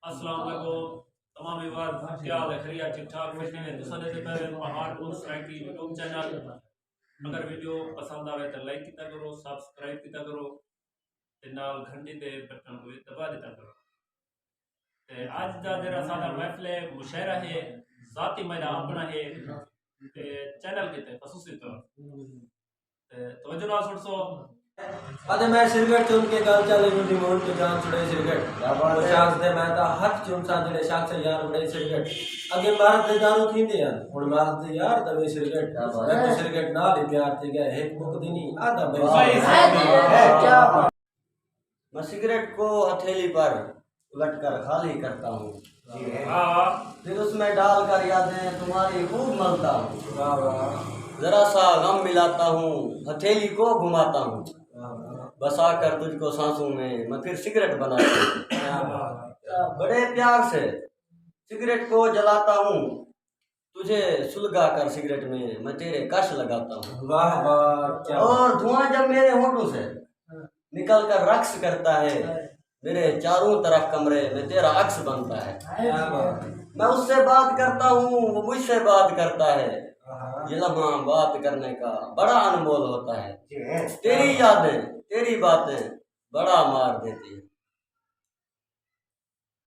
अस्सलाम वालेकुम तमाम विवाद क्या हाल है खैरिया ठीक ठाक मशीन है तुसा दे पे पहाड़ उन की यूट्यूब चैनल अगर वीडियो पसंद आवे तो लाइक किया करो सब्सक्राइब किया करो ते नाल घंटी दे बटन को दबा देता करो ते आज दा जेरा सादा महफिल है मुशायरा है जाती मेरा अपना है ते चैनल के ते खसूसी तौर ते तवज्जो नाल सुन सो अरे मैं सिगरेट चुन के गल चले नुदी मोहन तो जान छुड़े सिगरेट वो शख्स दे मैं ता हक चुन सा जेड़े शख्स यार बड़े सिगरेट अगे मार दे दारू थींदे हैं हुन मार दे यार तवे सिगरेट मैं तो सिगरेट ना भी प्यार थी गया एक बुक दी नहीं आधा भाई मैं सिगरेट को हथेली पर उलट कर खाली करता हूँ फिर उसमें डालकर यादें तुम्हारी खूब मलता हूँ जरा सा गम मिलाता हूँ हथेली को घुमाता हूँ बसा कर तुझको सांसों में मैं फिर सिगरेट बनाता हूँ बड़े प्यार से सिगरेट को जलाता हूँ तुझे सुलगा कर सिगरेट में मैं तेरे कश लगाता हूँ वाह वाह और धुआं जब मेरे होठों से निकल कर रक्स करता है मेरे चारों तरफ कमरे में तेरा अक्स बनता है मैं उससे बात करता हूँ वो मुझसे बात करता है ये लम्हा बात करने का बड़ा अनमोल होता है तेरी यादें तेरी बातें बड़ा मार देती है।